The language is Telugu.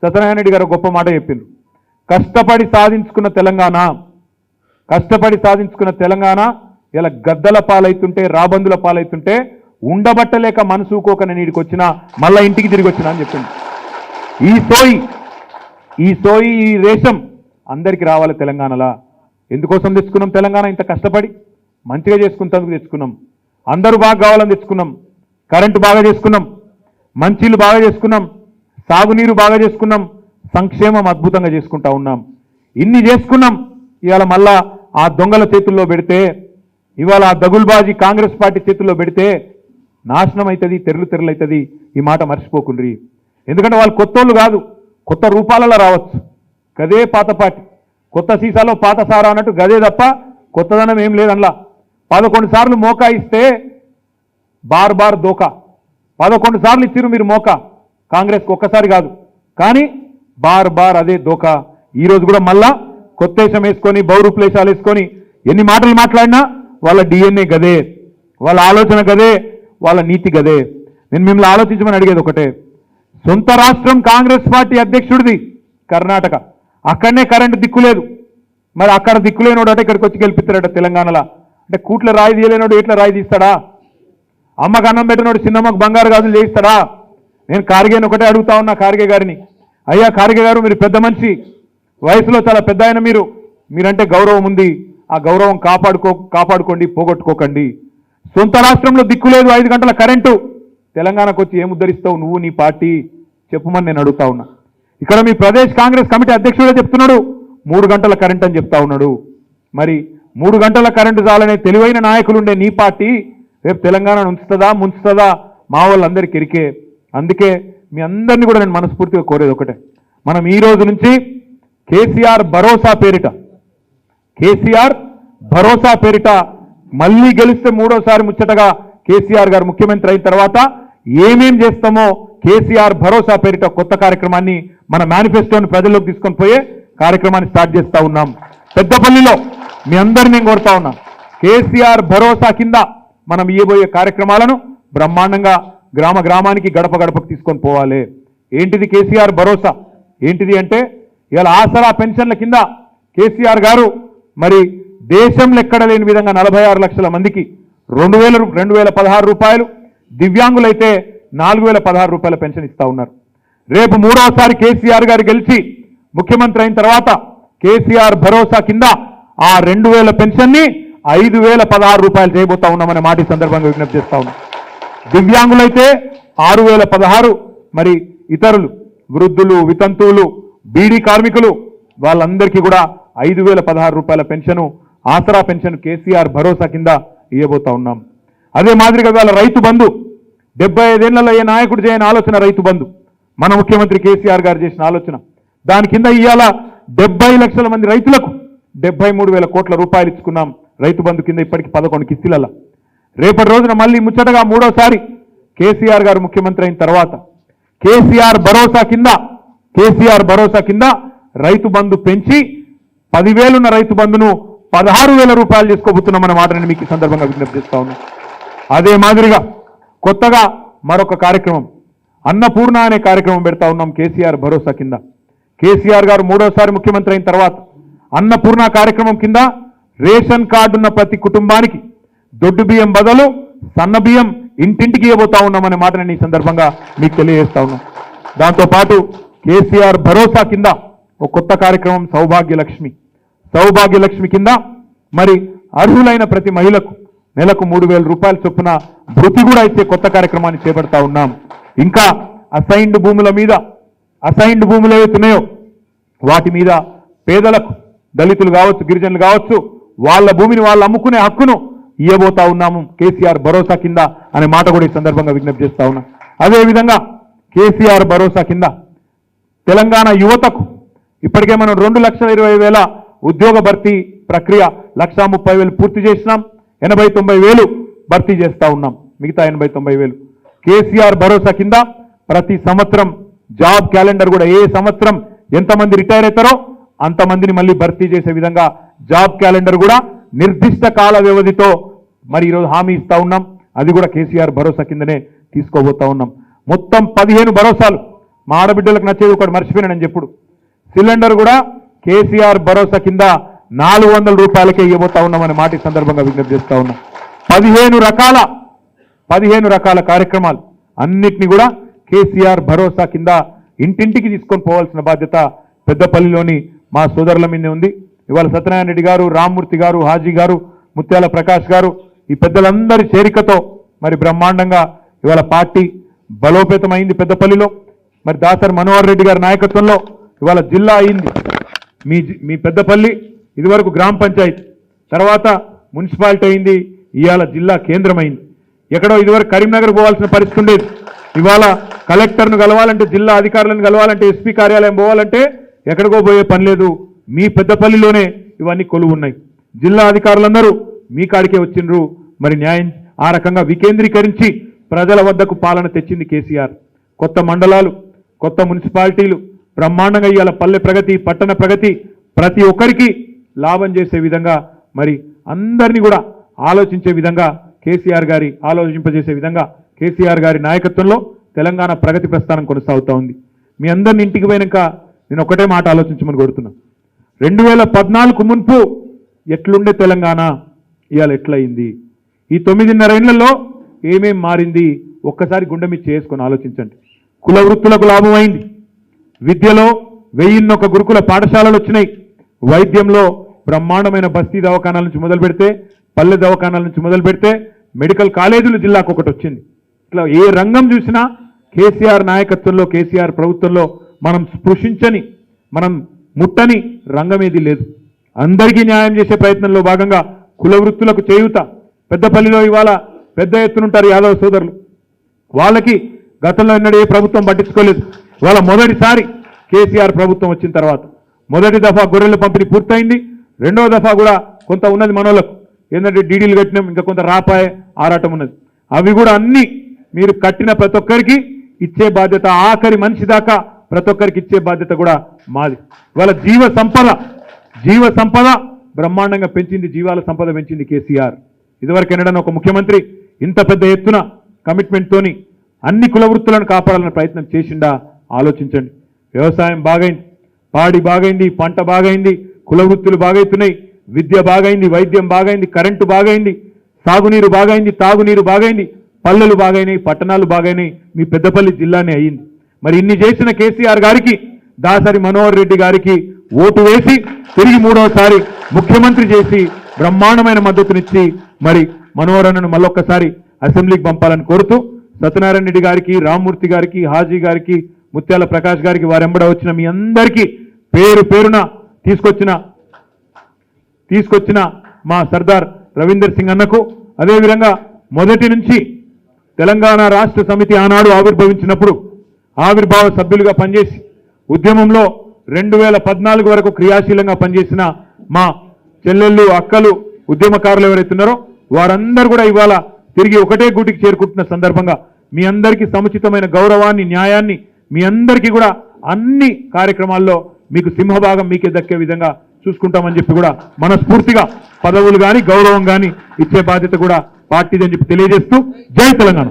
సత్యనారాయణ రెడ్డి గారు గొప్ప మాట చెప్పిండ్రు. కష్టపడి సాధించుకున్న తెలంగాణ ఇలా గద్దల పాలైతుంటే రాబందుల పాలైతుంటే ఉండబట్టలేక మనసుకోకనే నీడికి వచ్చినా మళ్ళా ఇంటికి తిరిగి వచ్చినా అని చెప్పింది. ఈ రేషం అందరికీ రావాలి తెలంగాణలా. ఎందుకోసం తెచ్చుకున్నాం? తెలంగాణ ఇంత కష్టపడి మంచిగా చేసుకున్నందుకు తెచ్చుకున్నాం. అందరూ బాగా కావాలని తెచ్చుకున్నాం. కరెంటు బాగా చేసుకున్నాం, మంచిలు బాగా చేసుకున్నాం, సాగునీరు బాగా చేసుకున్నాం, సంక్షేమం అద్భుతంగా చేసుకుంటా ఉన్నాం. ఇన్ని చేసుకున్నాం. ఇవాళ మళ్ళా ఆ దొంగల చేతుల్లో పెడితే, ఇవాళ ఆ దగుల్బాజీ కాంగ్రెస్ పార్టీ చేతుల్లో పెడితే నాశనం అవుతుంది, తెరలవుతుంది. ఈ మాట మర్చిపోకుండ్రి. ఎందుకంటే వాళ్ళు కొత్తోళ్ళు కాదు, కొత్త రూపాలలో రావచ్చు. గదే పాత పార్టీ, కొత్త సీసాలో పాత సారా అన్నట్టు గదే తప్ప కొత్తదనం ఏం లేదనలా. 11 సార్లు మోకా ఇస్తే బార్ దోకా. 11 సార్లు ఇచ్చిరు మీరు మోకా కాంగ్రెస్కి, ఒక్కసారి కాదు. కానీ బార్ అదే దోకా. ఈరోజు కూడా మళ్ళా కొత్తేశం వేసుకొని బౌరూప్లేశాలు వేసుకొని ఎన్ని మాటలు మాట్లాడినా వాళ్ళ డిఎన్ఏ గదే, వాళ్ళ ఆలోచన గదే, వాళ్ళ నీతి గదే. నేను మిమ్మల్ని ఆలోచించమని అడిగేది ఒకటే. సొంత రాష్ట్రం కాంగ్రెస్ పార్టీ అధ్యక్షుడిది కర్ణాటక, అక్కడనే కరెంటు దిక్కులేదు. మరి అక్కడ దిక్కులేనోడట ఇక్కడికి వచ్చి గెలిపిస్తాడట తెలంగాణలో. అంటే కూట్ల రాయి తీయలేనోడు ఎట్లా రాయి తీస్తాడా? అమ్మకు అన్నం పెట్టినోడు చిన్నమ్మకు బంగారు గాజులు చేయిస్తాడా? నేను ఖార్గేని ఒకటే అడుగుతా ఉన్నా, ఖార్గే గారిని, అయ్యా ఖార్గే గారు మీరు పెద్ద మనిషి, వయసులో చాలా పెద్ద ఆయన, మీరంటే గౌరవం ఉంది. ఆ గౌరవం కాపాడుకోండి, పోగొట్టుకోకండి. సొంత రాష్ట్రంలో దిక్కులేదు, 5 గంటల కరెంటు, తెలంగాణకు వచ్చి ఏం ఉద్ధరిస్తావు నువ్వు నీ పార్టీ చెప్పమని నేను అడుగుతా ఉన్నా. ఇక్కడ మీ ప్రదేశ్ కాంగ్రెస్ కమిటీ అధ్యక్షుడే చెప్తున్నాడు 3 గంటల కరెంట్ అని చెప్తా ఉన్నాడు. మరి 3 గంటల కరెంటు చాలనే తెలివైన నాయకులుండే నీ పార్టీ రేపు తెలంగాణను ముంచుతుందా మా వాళ్ళందరికీ ఎరికే. అందుకే మీ అందరినీ కూడా నేను మనస్ఫూర్తిగా కోరేది ఒకటే, మనం ఈ రోజు నుంచి కేసీఆర్ భరోసా పేరిట మళ్ళీ గెలిస్తే 3వసారి ముచ్చటగా కేసీఆర్ గారు ముఖ్యమంత్రి అయిన తర్వాత ఏమేం చేస్తామో కేసీఆర్ భరోసా పేరిట కొత్త కార్యక్రమాన్ని మన మేనిఫెస్టోని ప్రజల్లోకి తీసుకొని పోయే కార్యక్రమాన్ని స్టార్ట్ చేస్తా ఉన్నాం. పెద్దపల్లిలో మీ అందరినీ నేను కోరుతా ఉన్నా, కేసీఆర్ భరోసా కింద మనం ఇయ్యబోయే కార్యక్రమాలను బ్రహ్మాండంగా గ్రామానికి గడపకు తీసుకొని పోవాలి. ఏంటిది కేసీఆర్ భరోసా? ఏంటిది అంటే ఇవాళ ఆసరా పెన్షన్ల కింద కేసీఆర్ గారు మరి దేశంలో ఎక్కడ లేని విధంగా 46 లక్షల మందికి 2016 రూపాయలు, దివ్యాంగులైతే 4016 రూపాయల పెన్షన్ ఇస్తా ఉన్నారు. రేపు 3వసారి కేసీఆర్ గారు గెలిచి ముఖ్యమంత్రి అయిన తర్వాత కేసీఆర్ భరోసా కింద ఆ 2000 పెన్షన్ని 5016 రూపాయలు చేయబోతా ఉన్నామనే మాట ఈ సందర్భంగా విజ్ఞప్తి చేస్తా ఉన్నాం. దివ్యాంగులైతే 6016, మరి ఇతరులు వృద్ధులు, వితంతువులు, బీడీ కార్మికులు వాళ్ళందరికీ కూడా 5016 రూపాయల పెన్షను, ఆసరా పెన్షన్ కేసీఆర్ భరోసా కింద ఇవ్వబోతా ఉన్నాం. అదే మాదిరిగా వాళ్ళ రైతు బంధు, 75 ఏళ్లలో ఏ నాయకుడు చేయని ఆలోచన రైతు బంధు, మన ముఖ్యమంత్రి కేసీఆర్ గారు చేసిన ఆలోచన. దాని కింద ఇవాళ 70 లక్షల మంది రైతులకు 73,000 కోట్ల రూపాయలు ఇచ్చుకున్నాం రైతు బంధు కింద, ఇప్పటికి 11 కిస్తీలలో. రేపటి రోజున మళ్ళీ ముచ్చటగా 3వసారి కేసీఆర్ గారు ముఖ్యమంత్రి అయిన తర్వాత కేసీఆర్ భరోసా కింద రైతు బంధు పెంచి 10,000 ఉన్న రైతు బంధును 16,000 రూపాయలు చేసుకోబోతున్నామన్న మాట నేను మీకు ఈ సందర్భంగా విజ్ఞప్తి చేస్తా ఉన్నాను. అదే మాదిరిగా కొత్తగా మరొక కార్యక్రమం, అన్నపూర్ణ అనే కార్యక్రమం పెడతా ఉన్నాం కేసీఆర్ భరోసా కింద. కేసీఆర్ గారు 3వసారి ముఖ్యమంత్రి అయిన తర్వాత అన్నపూర్ణ కార్యక్రమం కింద రేషన్ కార్డు ఉన్న ప్రతి కుటుంబానికి దొడ్డు బియ్యం బదులు సన్న బియ్యం ఇంటింటికి ఇవ్వబోతా ఉన్నామనే మాట నేను ఈ సందర్భంగా మీకు తెలియజేస్తా ఉన్నాం. దాంతోపాటు కేసీఆర్ భరోసా కింద ఒక కొత్త కార్యక్రమం సౌభాగ్యలక్ష్మి కింద మరి అర్హులైన ప్రతి మహిళకు నెలకు 3,000 రూపాయల చొప్పున భృతి కూడా ఇచ్చే కొత్త కార్యక్రమాన్ని చేపడతా ఉన్నాం. ఇంకా అసైన్డ్ భూములు ఏవైతున్నాయో వాటి మీద పేదలకు, దళితులు కావచ్చు, గిరిజనులు కావచ్చు, వాళ్ళ భూమిని వాళ్ళు అమ్ముకునే హక్కును ఇవ్వబోతా ఉన్నాము కేసీఆర్ భరోసా కింద అనే మాట కూడా ఈ సందర్భంగా విజ్ఞప్తి చేస్తా ఉన్నాం. అదేవిధంగా కేసీఆర్ భరోసా కింద తెలంగాణ యువతకు ఇప్పటికే మనం 2,20,000 ఉద్యోగ భర్తీ ప్రక్రియ 1,30,000 పూర్తి చేసినాం. 80,000-90,000 భర్తీ చేస్తా ఉన్నాం. మిగతా 80,000-90,000 కేసీఆర్ భరోసా కింద ప్రతి సంవత్సరం జాబ్ క్యాలెండర్ కూడా ఏ సంవత్సరం ఎంతమంది రిటైర్ అవుతారో అంతమందిని మళ్ళీ భర్తీ చేసే విధంగా జాబ్ క్యాలెండర్ కూడా నిర్దిష్ట కాల వ్యవధితో మరి ఈరోజు హామీ ఇస్తా ఉన్నాం. అది కూడా కేసీఆర్ భరోసా కిందనే తీసుకోబోతా ఉన్నాం. మొత్తం 15 భరోసాలు మా ఆడబిడ్డలకు నచ్చేది ఒకటి మర్చిపోయినానని చెప్పుడు సిలిండర్ కూడా కేసీఆర్ భరోసా కింద 400 రూపాయలకే ఇవ్వబోతా ఉన్నామని మాట ఈ సందర్భంగా విజ్ఞప్తి చేస్తా ఉన్నాం 15 రకాల కార్యక్రమాలు అన్నిటిని కూడా కేసీఆర్ భరోసా కింద ఇంటింటికి తీసుకొని పోవాల్సిన బాధ్యత పెద్దపల్లిలోని మా సోదరుల మీదే ఉంది ఇవాళ సత్యనారాయణ రెడ్డి గారు రామ్మూర్తి గారు హాజీ గారు ముత్యాల ప్రకాష్ గారు ఈ పెద్దలందరి చేరికతో మరి బ్రహ్మాండంగా ఇవాళ పార్టీ బలోపేతమైంది పెద్దపల్లిలో మరి దాసరి మనోహర్ రెడ్డి గారి నాయకత్వంలో ఇవాళ జిల్లా అయింది మీ పెద్దపల్లి ఇదివరకు గ్రామ పంచాయతీ తర్వాత మున్సిపాలిటీ అయింది ఇవాళ జిల్లా కేంద్రమైంది ఎక్కడో ఇదివరకు కరీంనగర్ పోవాల్సిన పరిస్థితి ఉండేది ఇవాళ కలెక్టర్ను కలవాలంటే జిల్లా అధికారులను కలవాలంటే ఎస్పీ కార్యాలయం పోవాలంటే ఎక్కడికో పోయే పని లేదు మీ పెద్దపల్లిలోనే ఇవన్నీ కొలువు ఉన్నాయి జిల్లా అధికారులందరూ మీ కాడికే వచ్చిండ్రు మరి న్యాయం ఆ రకంగా వికేంద్రీకరించి ప్రజల వద్దకు పాలన తెచ్చింది కేసీఆర్ కొత్త మండలాలు కొత్త మున్సిపాలిటీలు బ్రహ్మాండంగా ఇవాళ పల్లె ప్రగతి పట్టణ ప్రగతి ప్రతి ఒక్కరికి లాభం చేసే విధంగా మరి అందరినీ కూడా ఆలోచించే విధంగా కేసీఆర్ గారి ఆలోచింపజేసే విధంగా కేసీఆర్ గారి నాయకత్వంలో తెలంగాణ ప్రగతి ప్రస్థానం కొనసాగుతూ ఉంది మీ అందరిని ఇంటికి పోయినాక నేను ఒకటే మాట ఆలోచించమని కోరుతున్నా 2014 మున్పు ఎట్లుండే తెలంగాణ ఇవాళ ఎట్లయింది ఈ 9.5 ఏళ్లలో ఏమేం మారింది ఒక్కసారి గుండె మీద చేసుకొని ఆలోచించండి కుల వృత్తులకు లాభమైంది విద్యలో 1001 గురుకుల పాఠశాలలు వచ్చినాయి వైద్యంలో బ్రహ్మాండమైన బస్తీ దవాఖానాల నుంచి మొదలు పెడితే పల్లె దవాఖానాల నుంచి మొదలు పెడితే మెడికల్ కాలేజీలు జిల్లాకు ఒకటి వచ్చింది ఇట్లా ఏ రంగం చూసినా కేసీఆర్ నాయకత్వంలో కేసీఆర్ ప్రభుత్వంలో మనం స్పృశించని మనం ముట్టని రంగమేది లేదు అందరికీ న్యాయం చేసే ప్రయత్నంలో భాగంగా కుల వృత్తులకు చేయూత పెద్దపల్లిలో ఇవాళ పెద్ద ఎత్తునుంటారు యాదవ సోదరులు వాళ్ళకి గతంలో ఎన్నడూ ఏ ప్రభుత్వం పట్టించుకోలేదు ఇవాళ మొదటిసారి కేసీఆర్ ప్రభుత్వం వచ్చిన తర్వాత మొదటి దఫా గొర్రెల పంపిణీ పూర్తయింది రెండవ దఫా కూడా కొంత ఉన్నది మనోళ్ళకు ఏంటంటే డీడీలు కట్టినాం ఇంకా కొంత రాపాయ ఆరాటం ఉన్నది అవి కూడా అన్ని మీరు కట్టిన ప్రతి ఒక్కరికి ఇచ్చే బాధ్యత ఆఖరి మనిషి దాకా ప్రతి ఒక్కరికి ఇచ్చే బాధ్యత కూడా మాది ఇవాళ జీవ సంపద బ్రహ్మాండంగా పెంచింది జీవాల సంపద పెంచింది కేసీఆర్ ఇదివరకు ఎన్నడన్నా ఒక ముఖ్యమంత్రి ఇంత పెద్ద ఎత్తున కమిట్మెంట్తోని అన్ని కుల వృత్తులను కాపాడాలనే ప్రయత్నం చేసిండా ఆలోచించండి వ్యవసాయం బాగైంది పాడి బాగైంది పంట బాగైంది కుల వృత్తులు బాగైతున్నాయి విద్య బాగైంది వైద్యం బాగైంది కరెంటు బాగైంది సాగునీరు బాగైంది తాగునీరు బాగైంది పల్లెలు బాగైనాయి పట్టణాలు బాగైనాయి మీ పెద్దపల్లి జిల్లానే అయ్యింది మరి ఇన్ని చేసిన కేసీఆర్ గారికి దాసరి మనోహర్ రెడ్డి గారికి ఓటు వేసి తిరిగి 3వసారి ముఖ్యమంత్రి చేసి బ్రహ్మాండమైన మద్దతునిచ్చి మరి మనోహర్ అన్నను మళ్ళొక్కసారి అసెంబ్లీకి పంపాలని కోరుతూ సత్యనారాయణ రెడ్డి గారికి రామ్మూర్తి గారికి హాజీ గారికి ముత్యాల ప్రకాష్ గారికి వారెంబడ వచ్చిన మీ అందరికీ పేరు పేరున తీసుకొచ్చిన మా సర్దార్ రవీందర్ సింగ్ అన్నకు అదేవిధంగా మొదటి నుంచి తెలంగాణ రాష్ట్ర సమితి ఆనాడు ఆవిర్భవించినప్పుడు ఆవిర్భావ సభ్యులుగా పనిచేసి ఉద్యమంలో 2014 వరకు క్రియాశీలంగా పనిచేసిన మా చెల్లెళ్ళు అక్కలు ఉద్యమకారులు ఎవరైతున్నారో వారందరూ కూడా ఇవాళ తిరిగి ఒకటే గూటికి చేరుకుంటున్న సందర్భంగా మీ అందరికీ సముచితమైన గౌరవాన్ని న్యాయాన్ని మీ అందరికీ కూడా అన్ని కార్యక్రమాల్లో మీకు సింహభాగం మీకే దక్కే విధంగా చూసుకుంటామని చెప్పి కూడా మనస్ఫూర్తిగా పదవులు కానీ గౌరవం కానీ ఇచ్చే బాధ్యత కూడా పార్టీదని చెప్పి తెలియజేస్తూ జై తెలంగాణ.